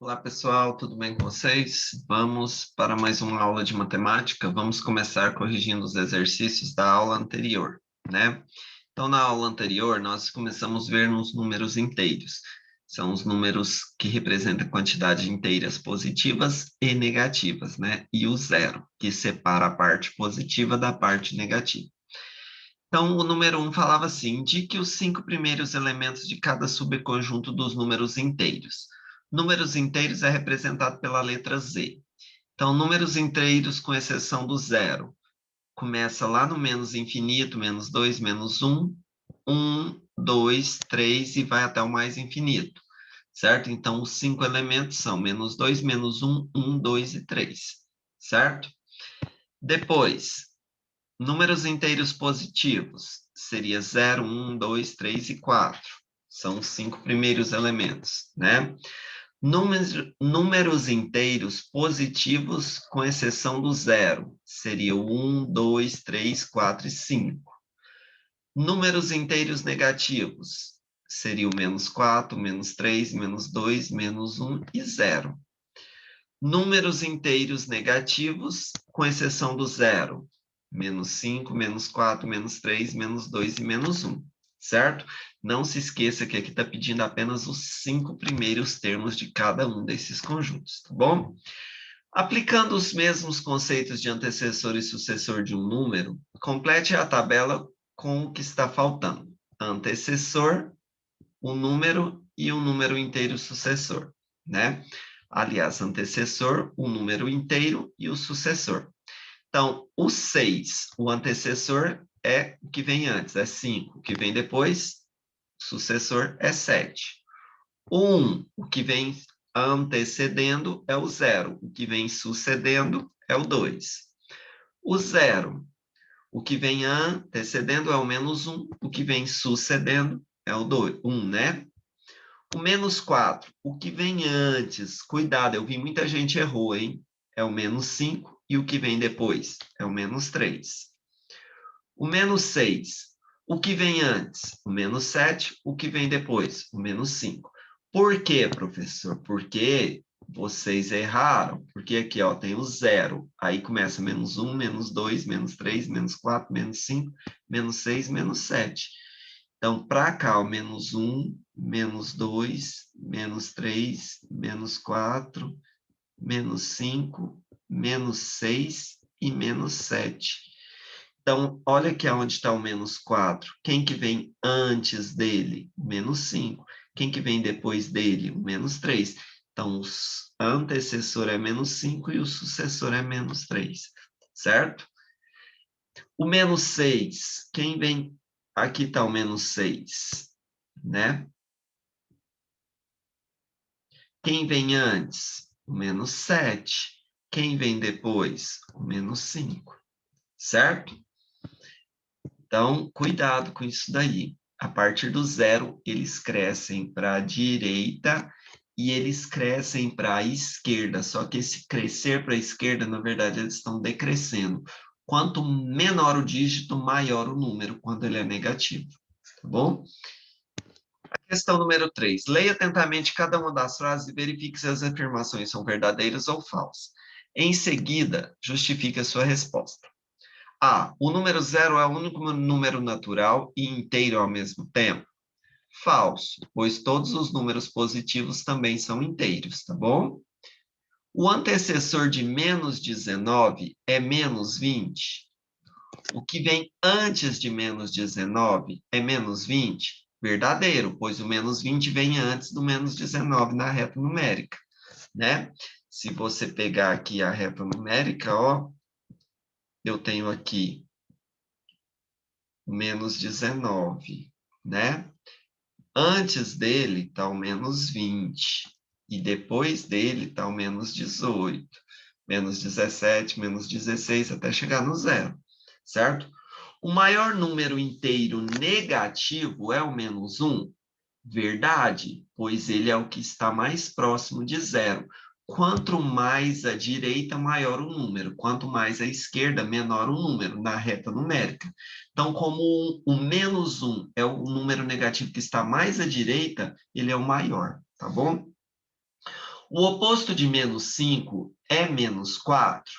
Olá, pessoal, tudo bem com vocês? Vamos para mais uma aula de matemática. Vamos começar corrigindo os exercícios da aula anterior, né? Então, na aula anterior, nós começamos a ver nos números inteiros. São os números que representam quantidade inteiras positivas e negativas, né? E o zero, que separa a parte positiva da parte negativa. Então, o número 1 falava assim: indique os 5 primeiros elementos de cada subconjunto dos números inteiros. Números inteiros é representado pela letra Z. Então, números inteiros, com exceção do zero, começa lá no menos infinito, menos 2, menos 1, 1, 2, 3 e vai até o mais infinito, certo? Então, os 5 elementos são menos 2, menos 1, 1, 2 e 3, certo? Depois, números inteiros positivos seria 0, 1, 2, 3 e 4. São os 5 primeiros elementos, né? Números inteiros positivos, com exceção do zero, seria o 1, 2, 3, 4 e 5. Números inteiros negativos, seria o menos 4, menos 3, menos 2, menos 1 e 0. Números inteiros negativos, com exceção do zero, menos 5, menos 4, menos 3, menos 2 e menos 1, certo? Não se esqueça que aqui está pedindo apenas os 5 primeiros termos de cada um desses conjuntos, tá bom? Aplicando os mesmos conceitos de antecessor e sucessor de um número, complete a tabela com o que está faltando. Antecessor, o número e um número inteiro sucessor, né? Aliás, antecessor, o número inteiro e o sucessor. Então, o 6, o antecessor é o que vem antes, é 5. O que vem depois, sucessor, é 7. O 1, o que vem antecedendo é o 0. O que vem sucedendo é o 2. O 0, o que vem antecedendo é o menos 1. O que vem sucedendo é o 2, 1, né? O menos 4, o que vem antes, cuidado, eu vi muita gente errou, hein? É o menos 5 e o que vem depois é o menos 3. O menos 6, o que vem antes? O menos 7, o que vem depois? O menos 5. Por quê, professor? Porque vocês erraram. Porque aqui, ó, tem o zero. Aí começa menos 1, menos 2, menos 3, menos 4, menos 5, menos 6, menos 7. Então, para cá, o menos 1, menos 2, menos 3, menos 4, menos 5, menos 6 e menos 7. Então, olha aqui onde está o menos 4. Quem que vem antes dele? O menos 5. Quem que vem depois dele? O menos 3. Então, o antecessor é menos 5 e o sucessor é menos 3, certo? O menos 6, quem vem? Aqui está o menos 6, né? Quem vem antes? O menos 7. Quem vem depois? O menos 5, certo? Então, cuidado com isso daí. A partir do zero, eles crescem para a direita e eles crescem para a esquerda. Só que esse crescer para a esquerda, na verdade, eles estão decrescendo. Quanto menor o dígito, maior o número, quando ele é negativo. Tá bom? Questão número 3. Leia atentamente cada uma das frases e verifique se as afirmações são verdadeiras ou falsas. Em seguida, justifique a sua resposta. A. O número zero é o único número natural e inteiro ao mesmo tempo? Falso, pois todos os números positivos também são inteiros, tá bom? O antecessor de menos 19 é menos 20? O que vem antes de menos 19 é menos 20? Verdadeiro, pois o menos 20 vem antes do menos 19 na reta numérica, né? Se você pegar aqui a reta numérica, ó, eu tenho aqui o menos 19, né? Antes dele está o menos 20, e depois dele está o menos 18, menos 17, menos 16, até chegar no zero, certo? O maior número inteiro negativo é o menos 1? Verdade, pois ele é o que está mais próximo de zero. Quanto mais à direita, maior o número. Quanto mais à esquerda, menor o número na reta numérica. Então, como o menos 1 é o número negativo que está mais à direita, ele é o maior, tá bom? O oposto de menos 5 é menos 4?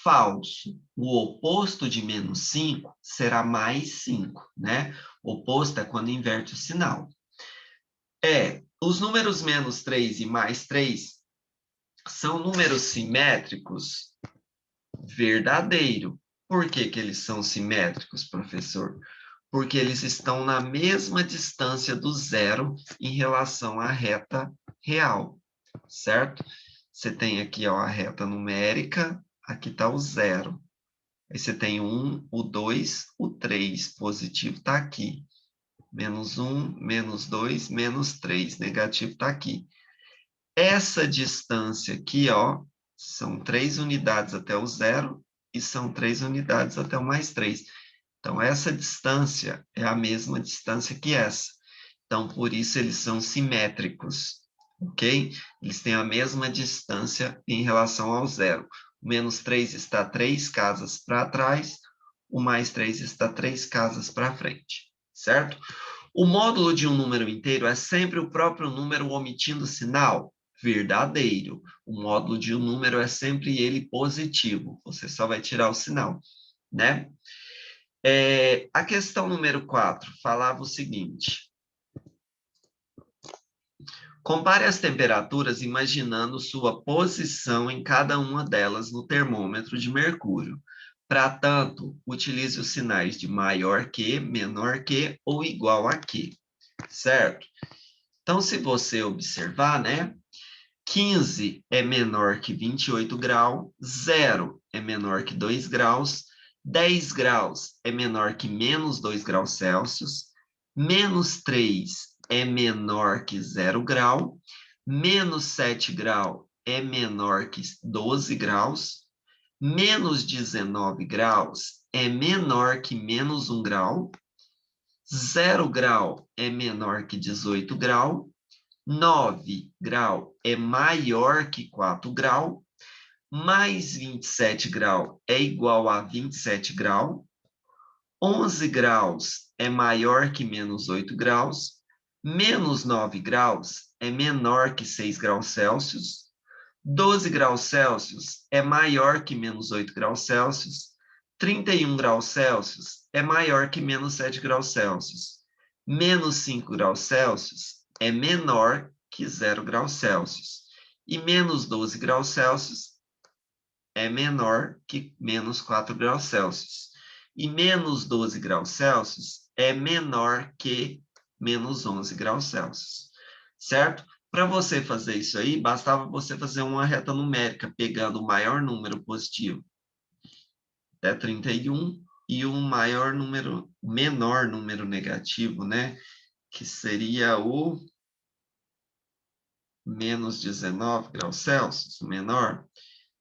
Falso. O oposto de menos 5 será mais 5, né? Oposto é quando inverte o sinal. Os números menos 3 e mais 3 são números simétricos? Verdadeiro. Por que que eles são simétricos, professor? Porque eles estão na mesma distância do zero em relação à reta real, certo? Você tem aqui ó, a reta numérica, aqui está o zero. Aí você tem o 1, o 2, o 3, positivo está aqui. Menos 1, menos 2, menos 3, negativo está aqui. Essa distância aqui, ó, são 3 unidades até o zero e são 3 unidades até o mais 3. Então, essa distância é a mesma distância que essa. Então, por isso, eles são simétricos, ok? Eles têm a mesma distância em relação ao zero. O menos 3 está 3 casas para trás, o mais 3 está 3 casas para frente, certo? O módulo de um número inteiro é sempre o próprio número omitindo sinal? Verdadeiro. O módulo de um número é sempre ele positivo. Você só vai tirar o sinal, né? A questão número 4 falava o seguinte. Compare as temperaturas imaginando sua posição em cada uma delas no termômetro de mercúrio. Para tanto, utilize os sinais de maior que, menor que ou igual a que, certo? Então, se você observar, né? 15 é menor que 28 graus, 0 é menor que 2 graus, 10 graus é menor que menos 2 graus Celsius, menos 3 é menor que 0 grau, menos 7 grau é menor que 12 graus, menos 19 graus é menor que menos 1 grau, 0 grau é menor que 18 grau, 9 grau é maior que 4 grau, mais 27 grau é igual a 27 grau, 11 graus é maior que menos 8 graus, menos 9 graus é menor que 6 graus Celsius, 12 graus Celsius é maior que menos 8 graus Celsius, 31 graus Celsius é maior que menos 7 graus Celsius, menos 5 graus Celsius é menor que 0 graus Celsius, e menos 12 graus Celsius é menor que menos 4 graus Celsius, e menos 12 graus Celsius é menor que menos 11 graus Celsius, certo? Para você fazer isso aí, bastava você fazer uma reta numérica, pegando o maior número positivo, até 31, e o menor número negativo, né? Que seria o menos 19 graus Celsius, menor.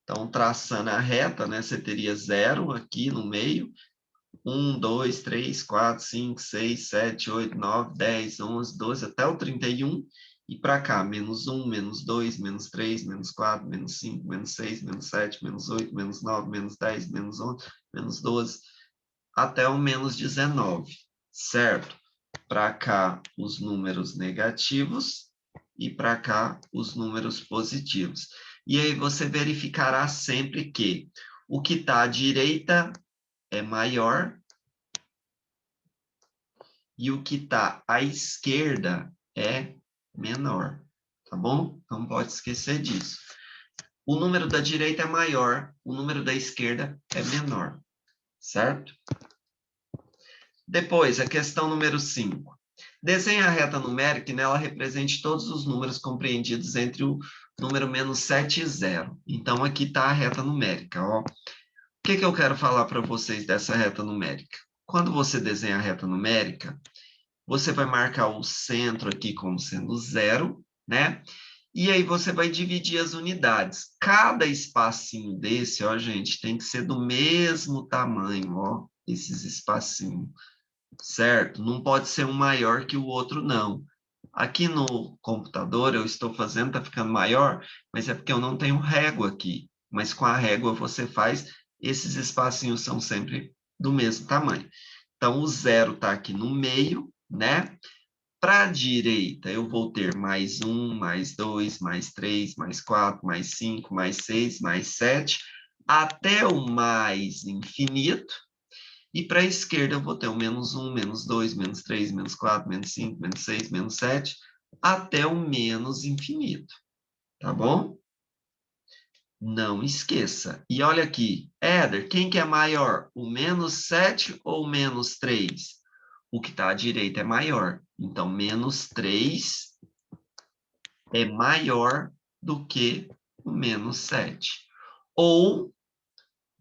Então, traçando a reta, né? Você teria 0 aqui no meio, 1, 2, 3, 4, 5, 6, 7, 8, 9, 10, 11, 12, até o 31, e para cá, menos 1, menos 2, menos 3, menos 4, menos 5, menos 6, menos 7, menos 8, menos 9, menos 10, menos 11, menos 12, até o menos 19, certo? Para cá, os números negativos, e para cá, os números positivos. E aí você verificará sempre que o que está à direita é maior e o que está à esquerda é menor, tá bom? Não pode esquecer disso. O número da direita é maior, o número da esquerda é menor, certo? Depois, a questão número 5. Desenhe a reta numérica e nela represente todos os números compreendidos entre o número menos 7 e 0. Então, aqui está a reta numérica, ó. O que eu quero falar para vocês dessa reta numérica? Quando você desenha a reta numérica, você vai marcar o centro aqui como sendo 0, né? E aí você vai dividir as unidades. Cada espacinho desse, ó, gente, tem que ser do mesmo tamanho, ó, esses espacinhos, certo? Não pode ser um maior que o outro, não. Aqui no computador eu estou fazendo, tá ficando maior, mas é porque eu não tenho régua aqui. Mas com a régua você faz, esses espacinhos são sempre do mesmo tamanho. Então, o 0 está aqui no meio, né? Para a direita, eu vou ter mais 1, mais 2, mais 3, mais 4, mais 5, mais 6, mais 7, até o mais infinito. E para a esquerda, eu vou ter o menos 1, menos 2, menos 3, menos 4, menos 5, menos 6, menos 7, até o menos infinito. Tá bom? Não esqueça. E olha aqui, Éder, quem que é maior? O menos 7 ou o menos 3? O que está à direita é maior. Então, menos 3 é maior do que o menos 7. Ou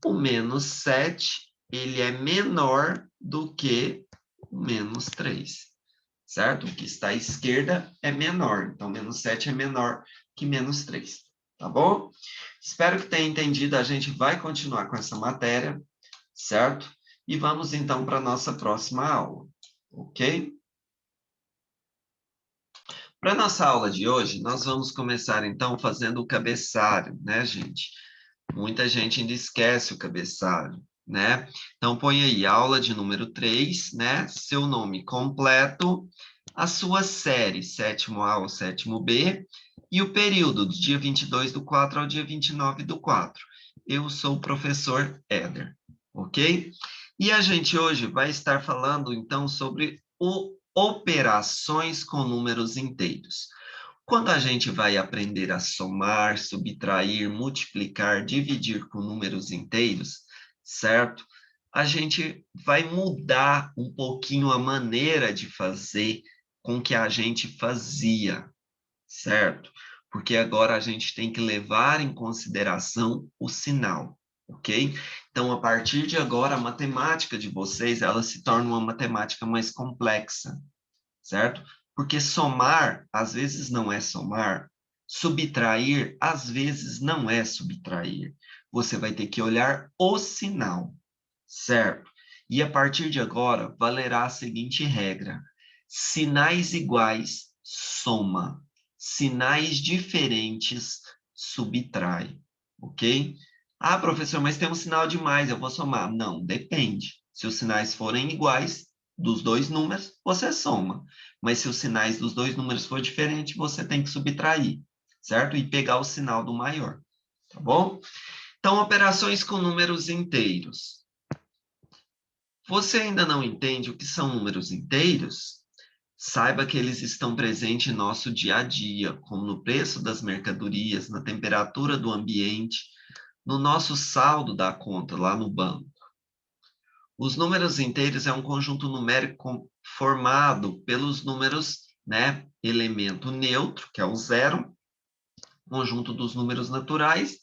o menos 7, ele é menor do que o menos 3. Certo? O que está à esquerda é menor. Então, menos 7 é menor que menos 3. Tá bom? Espero que tenha entendido. A gente vai continuar com essa matéria, certo? E vamos, então, para a nossa próxima aula. Ok? Para a nossa aula de hoje, nós vamos começar, então, fazendo o cabeçalho, né, gente? Muita gente ainda esquece o cabeçalho, né? Então, põe aí, aula de número 3, né? Seu nome completo, a sua série, 7º A ou 7º B, e o período, do dia 22/4 ao dia 29/4. Eu sou o professor Éder, ok? E a gente hoje vai estar falando, então, sobre operações com números inteiros. Quando a gente vai aprender a somar, subtrair, multiplicar, dividir com números inteiros, certo? A gente vai mudar um pouquinho a maneira de fazer com que a gente fazia, certo? Porque agora a gente tem que levar em consideração o sinal, ok? Então, a partir de agora, a matemática de vocês, ela se torna uma matemática mais complexa, certo? Porque somar, às vezes, não é somar, subtrair, às vezes, não é subtrair. Você vai ter que olhar o sinal, certo? E a partir de agora, valerá a seguinte regra: sinais iguais, soma. Sinais diferentes, subtrai. Ok? Ah, professor, mas tem um sinal de mais, eu vou somar. Não, depende. Se os sinais forem iguais, dos dois números, você soma. Mas se os sinais dos dois números for diferente, você tem que subtrair, certo? E pegar o sinal do maior, tá bom? Então, operações com números inteiros. Você ainda não entende o que são números inteiros? Saiba que eles estão presentes em nosso dia a dia, como no preço das mercadorias, na temperatura do ambiente, no nosso saldo da conta lá no banco. Os números inteiros é um conjunto numérico formado pelos números, né, elemento neutro, que é o zero, conjunto dos números naturais,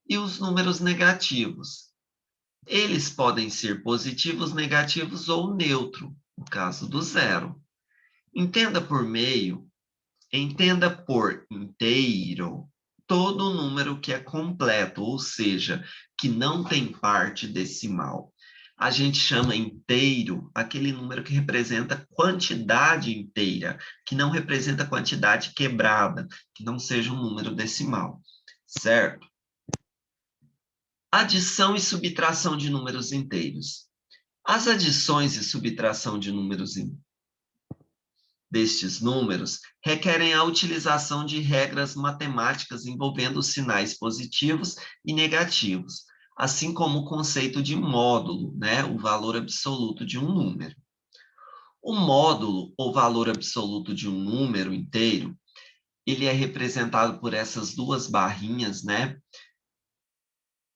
e os números negativos. Eles podem ser positivos, negativos ou neutro, no caso do zero. Entenda por inteiro todo número que é completo, ou seja, que não tem parte decimal. A gente chama inteiro aquele número que representa quantidade inteira, que não representa quantidade quebrada, que não seja um número decimal, certo? Adição e subtração de números inteiros. As adições e subtração de números destes números requerem a utilização de regras matemáticas envolvendo os sinais positivos e negativos, assim como o conceito de módulo, né, o valor absoluto de um número. O módulo, ou valor absoluto de um número inteiro, ele é representado por essas duas barrinhas, né,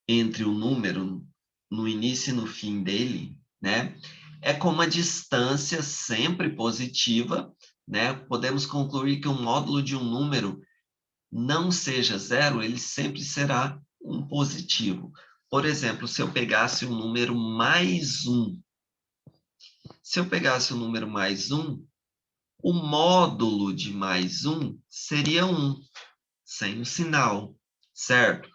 entre o número no início e no fim dele, né? É com uma distância sempre positiva, né? Podemos concluir que o módulo de um número não seja zero, ele sempre será um positivo. Por exemplo, se eu pegasse o número mais 1, se eu pegasse o número mais 1, o módulo de mais 1 seria 1, sem o sinal, certo?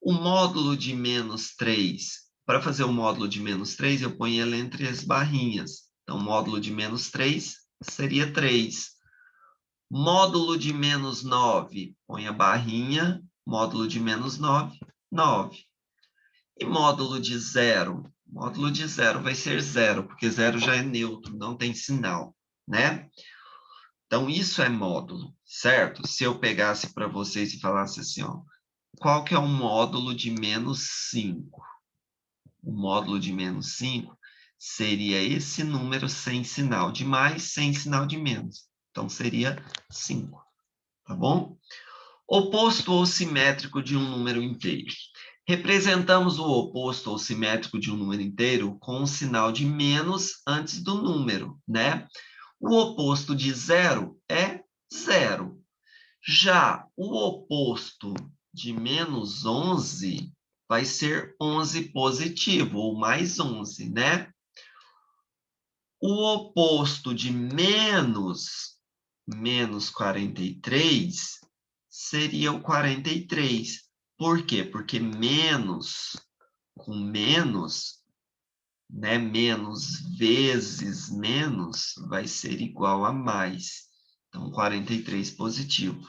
O módulo de menos 3, para fazer o módulo de menos 3, eu ponho ele entre as barrinhas. Então, o módulo de menos 3 seria 3. Módulo de menos 9, põe a barrinha, módulo de menos 9, 9. E módulo de zero? Módulo de zero vai ser zero, porque zero já é neutro, não tem sinal, né? Então, isso é módulo, certo? Se eu pegasse para vocês e falasse assim, ó, qual que é o módulo de menos 5? O módulo de menos 5 seria esse número sem sinal de mais, sem sinal de menos. Então, seria 5, tá bom? Oposto ou simétrico de um número inteiro. Representamos o oposto ou simétrico de um número inteiro com o sinal de menos antes do número, né? O oposto de zero é zero. Já o oposto de menos 11 vai ser 11 positivo, ou mais 11, né? O oposto de menos 43 seria o 43. Por quê? Porque menos com menos, né? Menos vezes menos vai ser igual a mais. Então, 43 positivo.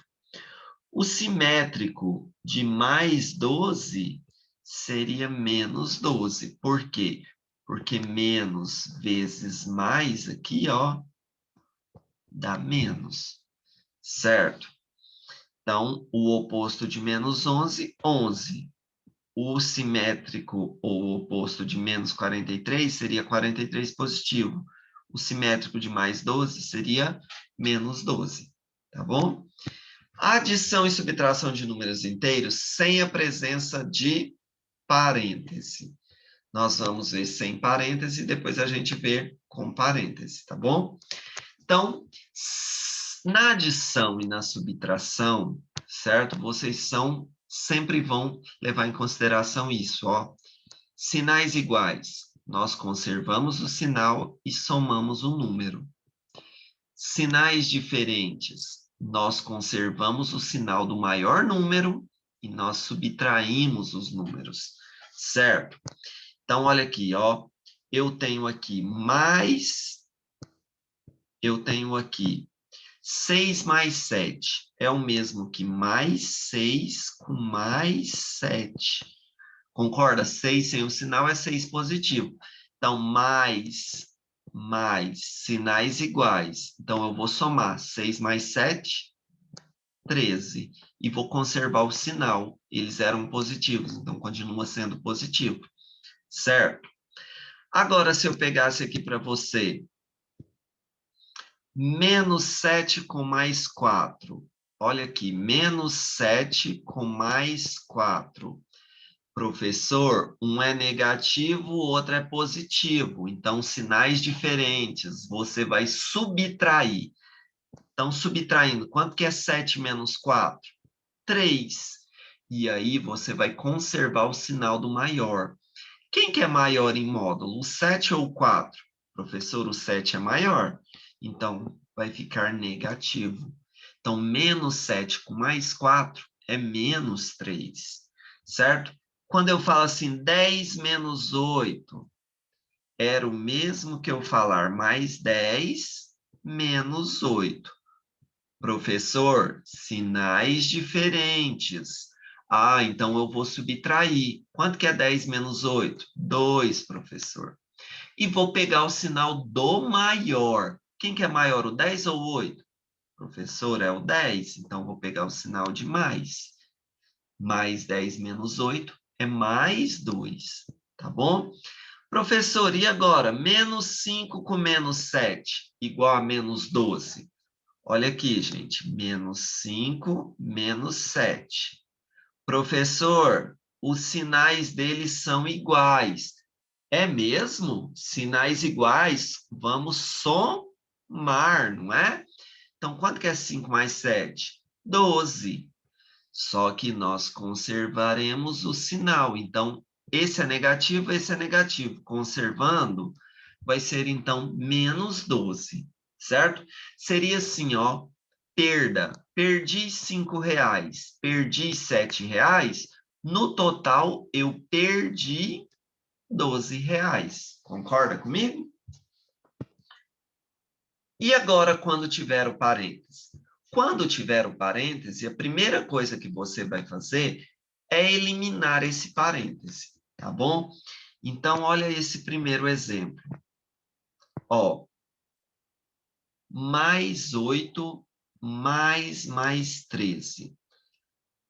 O simétrico de mais 12 seria menos 12. Por quê? Porque menos vezes mais aqui, ó, dá menos, certo? Então, o oposto de menos 11, 11. O simétrico ou o oposto de menos 43 seria 43 positivo. O simétrico de mais 12 seria menos 12, tá bom? Adição e subtração de números inteiros sem a presença de parêntese. Nós vamos ver sem parêntese e depois a gente vê com parêntese, tá bom? Então, na adição e na subtração, certo? Vocês sempre vão levar em consideração isso, ó. Sinais iguais. Nós conservamos o sinal e somamos o número. Sinais diferentes. Nós conservamos o sinal do maior número e nós subtraímos os números, certo? Então, olha aqui, ó. Eu tenho aqui 6 mais 7 é o mesmo que mais 6 com mais 7. Concorda? 6 sem o sinal é 6 positivo. Então, mais, sinais iguais. Então, eu vou somar 6 mais 7, 13. E vou conservar o sinal. Eles eram positivos, então continua sendo positivo. Certo? Agora, se eu pegasse aqui para você, menos 7 com mais 4. Olha aqui, menos 7 com mais 4. Professor, um é negativo, o outro é positivo. Então, sinais diferentes. Você vai subtrair. Então, subtraindo, quanto que é 7 menos 4? 3. E aí, você vai conservar o sinal do maior. Quem que é maior em módulo, o 7 ou o 4? Professor, o 7 é maior. Então, vai ficar negativo. Então, menos 7 com mais 4 é menos 3, certo? Quando eu falo assim, 10 menos 8, era o mesmo que eu falar mais 10 menos 8. Professor, sinais diferentes. Ah, então eu vou subtrair. Quanto que é 10 menos 8? 2, professor. E vou pegar o sinal do maior. Quem que é maior, o 10 ou o 8? Professor, é o 10. Então, vou pegar o sinal de mais. Mais 10 menos 8 é mais 2. Tá bom? Professor, e agora? Menos 5 com menos 7 igual a menos 12. Olha aqui, gente. Menos 5, menos 7. Professor, os sinais deles são iguais. É mesmo? Sinais iguais? Vamos somar, não é? Então, quanto que é 5 mais 7? 12. Só que nós conservaremos o sinal. Então, esse é negativo, esse é negativo. Conservando, vai ser, então, menos 12, certo? Seria assim, ó, perda. Perdi 5 reais, perdi 7 reais. No total, eu perdi 12 reais. Concorda comigo? E agora, quando tiver o parêntese? Quando tiver o parêntese, a primeira coisa que você vai fazer é eliminar esse parêntese, tá bom? Então, olha esse primeiro exemplo. Ó, mais 8, mais 13.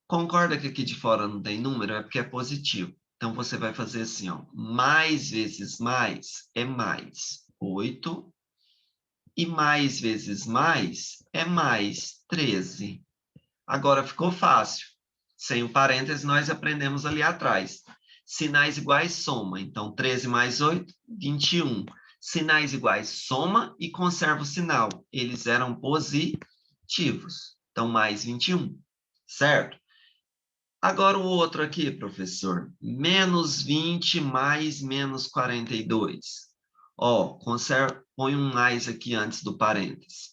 Concorda que aqui de fora não tem número? É porque é positivo. Então, você vai fazer assim, ó. Mais vezes mais é mais 8. E mais vezes mais é mais 13. Agora ficou fácil. Sem o parênteses, nós aprendemos ali atrás. Sinais iguais, soma. Então, 13 mais 8, 21. Sinais iguais, soma e conserva o sinal. Eles eram positivos. Então, mais 21. Certo? Agora o outro aqui, professor. Menos 20 mais menos 42. Ó, põe um mais aqui antes do parênteses.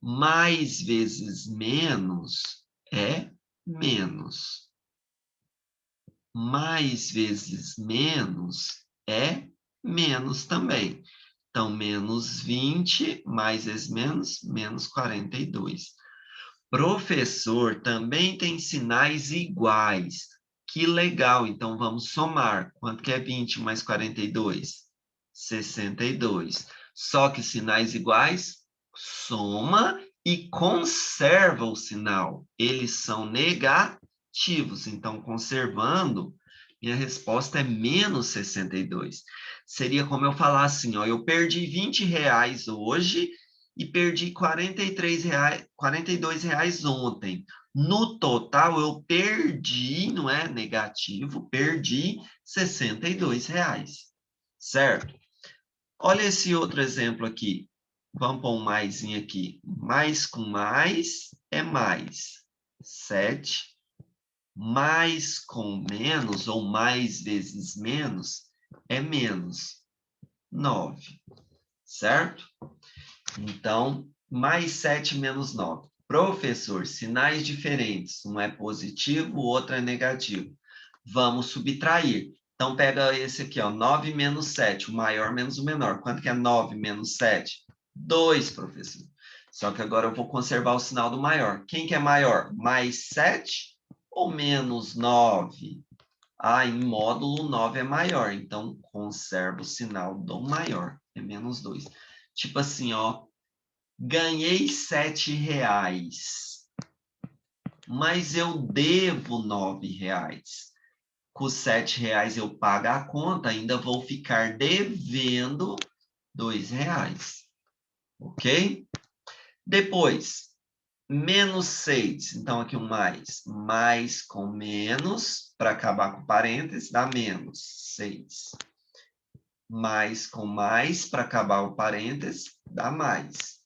Mais vezes menos é menos. Mais vezes menos é menos também. Então, menos 20, mais vezes menos, menos 42. Professor, também tem sinais iguais. Que legal, então vamos somar. Quanto que é 20 mais 42? 62. Só que sinais iguais, soma e conserva o sinal. Eles são negativos, então conservando, minha resposta é menos 62. Seria como eu falar assim, ó, eu perdi R$ 20 hoje e perdi R$ 42 ontem. No total, eu perdi, não é negativo, perdi R$ 62, certo? Olha esse outro exemplo aqui. Vamos pôr um maisinho aqui. Mais com mais é mais. 7. Mais com menos, ou mais vezes menos, é menos. 9. Certo? Então, mais 7 menos 9. Professor, sinais diferentes. Um é positivo, o outro é negativo. Vamos subtrair. Então, pega esse aqui, ó, 9 menos 7, o maior menos o menor. Quanto que é 9 menos 7? 2, professor. Só que agora eu vou conservar o sinal do maior. Quem que é maior? Mais 7 ou menos 9? Ah, em módulo 9 é maior, então conserva o sinal do maior, é menos 2. Tipo assim, ó, ganhei R$ 7, mas eu devo R$ 9. Com R$ 7 eu pago a conta, ainda vou ficar devendo R$ 2, ok? Depois, menos 6, então aqui um mais. Mais com menos, para acabar com parênteses, dá menos 6. Mais com mais, para acabar o parênteses, dá mais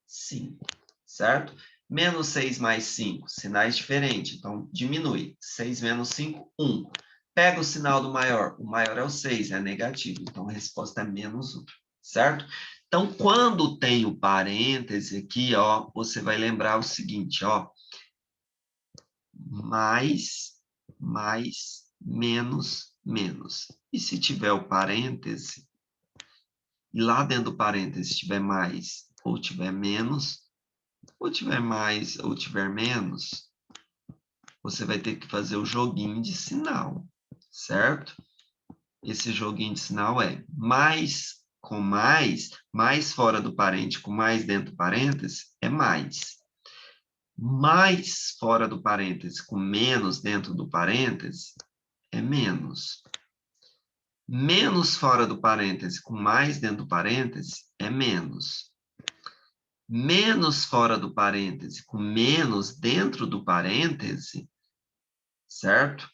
5, certo? Menos 6 mais 5, sinais diferentes, então diminui. 6 menos 5, 1. Pega o sinal do maior, o maior é o 6, é negativo, então a resposta é menos 1, certo? Então, quando tem o parêntese aqui, ó, você vai lembrar o seguinte, ó, mais, menos, menos. E se tiver o parêntese, e lá dentro do parêntese tiver mais ou tiver menos, ou tiver mais ou tiver menos, você vai ter que fazer o joguinho de sinal, certo? Esse joguinho de sinal é mais com mais fora do parente com mais dentro do parêntese, é mais. Mais fora do parêntese com menos dentro do parêntese, é menos. Menos fora do parêntese com mais dentro do parêntese, é menos. Menos fora do parêntese com menos dentro do parêntese, certo?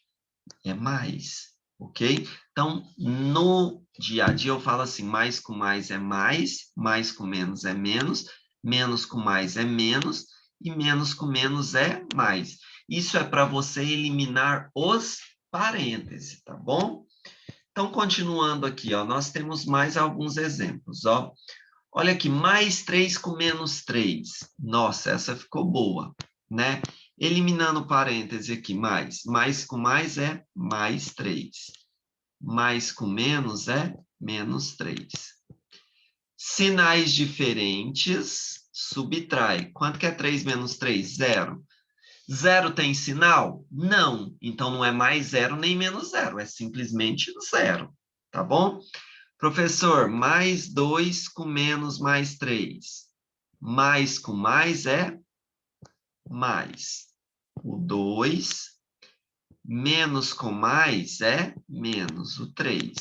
É mais, ok? Então, no dia a dia eu falo assim, mais com mais é mais com menos é menos com mais é menos, e menos com menos é mais. Isso é para você eliminar os parênteses, tá bom? Então, continuando aqui, ó, nós temos mais alguns exemplos, ó. Olha aqui, mais 3 com menos 3. Nossa, essa ficou boa, né? Eliminando parêntese aqui, mais. Mais com mais é mais 3. Mais com menos é menos 3. Sinais diferentes, subtrai. Quanto que é 3 menos 3? 0. 0 tem sinal? Não. Então, não é mais 0 nem menos 0. É simplesmente 0. Tá bom? Professor, mais 2 com menos mais 3. Mais com mais é mais. O 2, menos com mais é menos. O 3.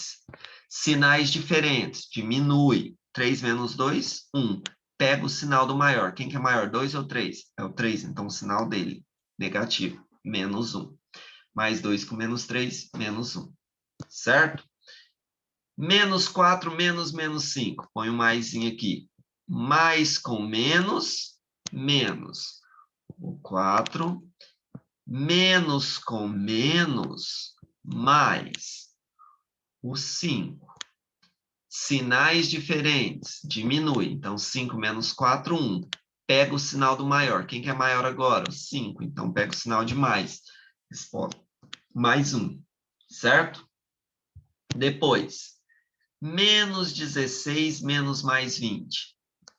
Sinais diferentes, diminui. 3 menos 2, 1. Pega o sinal do maior. Quem que é maior, 2 ou 3? É o 3, então o sinal dele, negativo, menos 1. Mais 2 com menos 3, menos 1. Certo? Menos 4, menos 5. Põe um maisinho aqui. Mais com menos, menos. O 4, menos com menos, mais. O 5. Sinais diferentes, diminui. Então, 5 menos 4, 1. Pega o sinal do maior. Quem que é maior agora? O 5. Então, pega o sinal de mais. Resposta. Mais 1. Certo? Depois, menos 16 menos mais 20.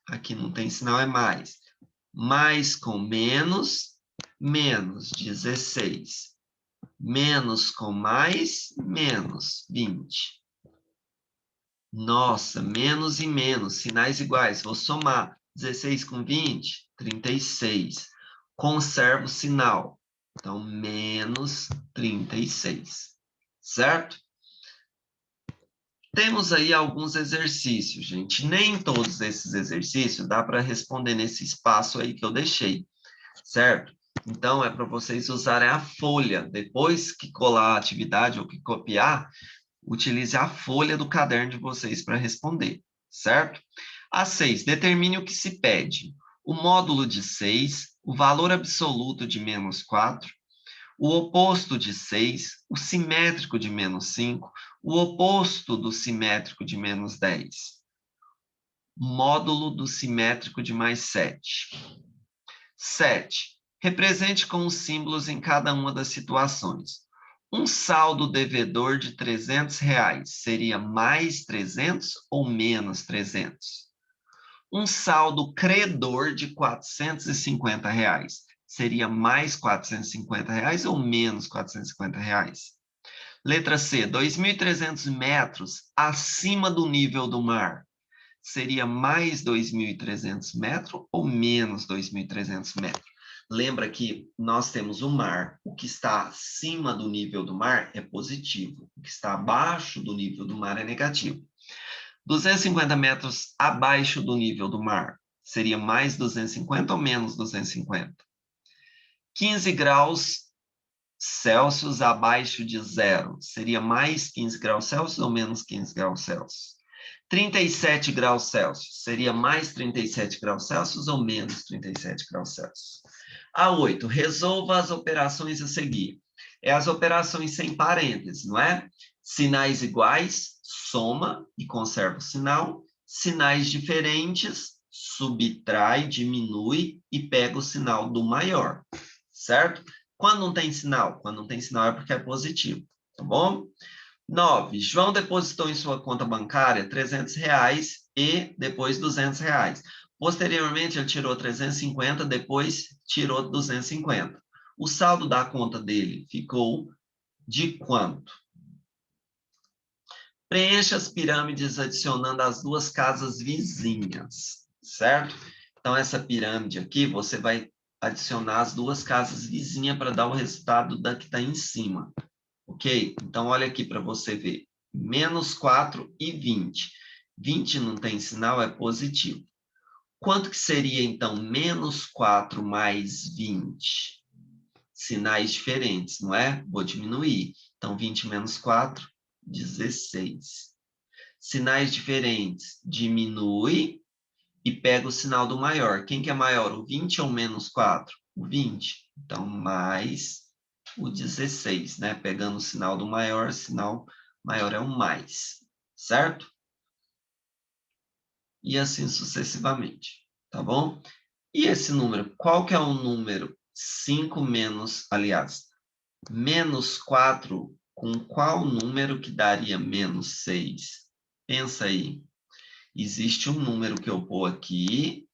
Aqui não tem sinal, é mais. Mais com menos, menos 16. Menos com mais, menos 20. Nossa, menos e menos, sinais iguais. Vou somar 16 com 20, 36. Conservo o sinal. Então, menos 36. Certo? Temos aí alguns exercícios, gente. Nem todos esses exercícios dá para responder nesse espaço aí que eu deixei, certo? Então, é para vocês usarem a folha. Depois que colar a atividade ou que copiar, utilize a folha do caderno de vocês para responder, certo? A 6, determine o que se pede. O módulo de 6, o valor absoluto de menos 4, o oposto de 6, o simétrico de menos 5, o oposto do simétrico de menos 10. Módulo do simétrico de mais 7. 7. Represente com os símbolos em cada uma das situações. Um saldo devedor de R$300 seria mais 300 ou menos 300? Um saldo credor de R$450 seria mais R$450 ou menos R$450? Letra C, 2.300 metros acima do nível do mar. Seria mais 2.300 metros ou menos 2.300 metros? Lembra que nós temos o mar. O que está acima do nível do mar é positivo. O que está abaixo do nível do mar é negativo. 250 metros abaixo do nível do mar. Seria mais 250 ou menos 250? 15 graus Celsius abaixo de zero. Seria mais 15 graus Celsius ou menos 15 graus Celsius? 37 graus Celsius. Seria mais 37 graus Celsius ou menos 37 graus Celsius? A 8. Resolva as operações a seguir. É as operações sem parênteses, não é? Sinais iguais, soma e conserva o sinal. Sinais diferentes, subtrai, diminui e pega o sinal do maior, certo? Quando não tem sinal? Quando não tem sinal é porque é positivo, tá bom? 9. João depositou em sua conta bancária R$300 e depois R$200. Posteriormente, ele tirou 350, depois tirou 250. O saldo da conta dele ficou de quanto? Preencha as pirâmides adicionando as duas casas vizinhas, certo? Então, essa pirâmide aqui, você vai adicionar as duas casas vizinhas para dar o resultado da que está em cima. Ok? Então, olha aqui para você ver. Menos 4 e 20. 20 não tem sinal, é positivo. Quanto que seria, então, menos 4 mais 20? Sinais diferentes, não é? Vou diminuir. Então, 20 menos 4, 16. Sinais diferentes, diminui e pega o sinal do maior. Quem que é maior, o 20 ou menos 4? O 20. Então, mais o 16, né? Pegando o sinal do maior, sinal maior é o mais, certo? E assim sucessivamente, tá bom? E esse número, qual que é o número 5 menos, aliás, menos 4, com qual número que daria menos 6? Pensa aí. Existe um número que eu pôr aqui,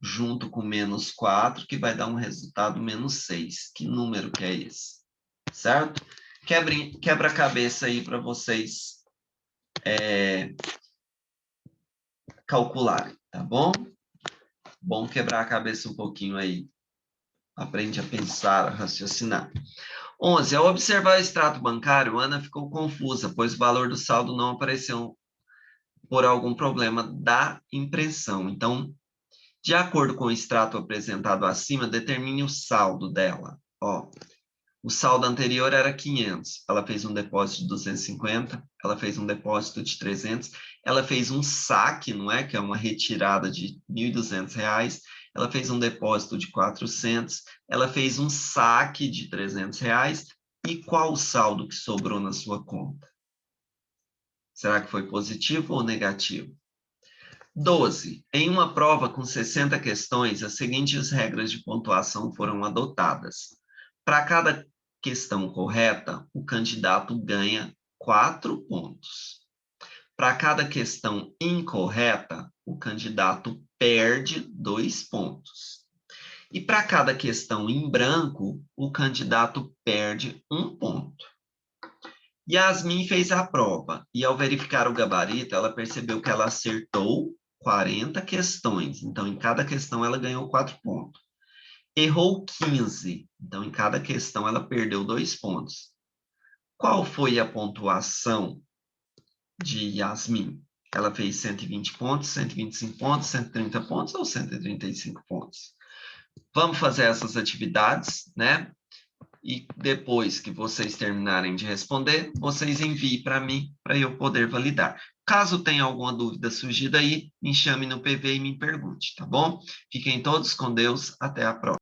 junto com menos 4, que vai dar um resultado menos 6. Que número que é esse? Certo? Quebra-cabeça aí para vocês calcularem, tá bom? Bom quebrar a cabeça um pouquinho aí. Aprende a pensar, a raciocinar. 11. Ao observar o extrato bancário, Ana ficou confusa, pois o valor do saldo não apareceu por algum problema da impressão. Então, de acordo com o extrato apresentado acima, determine o saldo dela. Ó, o saldo anterior era 500. Ela fez um depósito de 250, ela fez um depósito de 300, ela fez um saque, não é? Que é uma retirada de R$ 1.200. Ela fez um depósito de 400, ela fez um saque de R$ 300. E qual o saldo que sobrou na sua conta? Será que foi positivo ou negativo? 12. Em uma prova com 60 questões, as seguintes regras de pontuação foram adotadas. Para cada questão correta, o candidato ganha 4 pontos. Para cada questão incorreta, o candidato perde 2 pontos. E para cada questão em branco, o candidato perde 1 ponto. Yasmin fez a prova e, ao verificar o gabarito, ela percebeu que ela acertou 40 questões. Então, em cada questão, ela ganhou 4 pontos. Errou 15. Então, em cada questão, ela perdeu 2 pontos. Qual foi a pontuação de Yasmin? Ela fez 120 pontos, 125 pontos, 130 pontos ou 135 pontos? Vamos fazer essas atividades, né? E depois que vocês terminarem de responder, vocês enviem para mim, para eu poder validar. Caso tenha alguma dúvida surgida aí, me chame no PV e me pergunte, tá bom? Fiquem todos com Deus, até a próxima.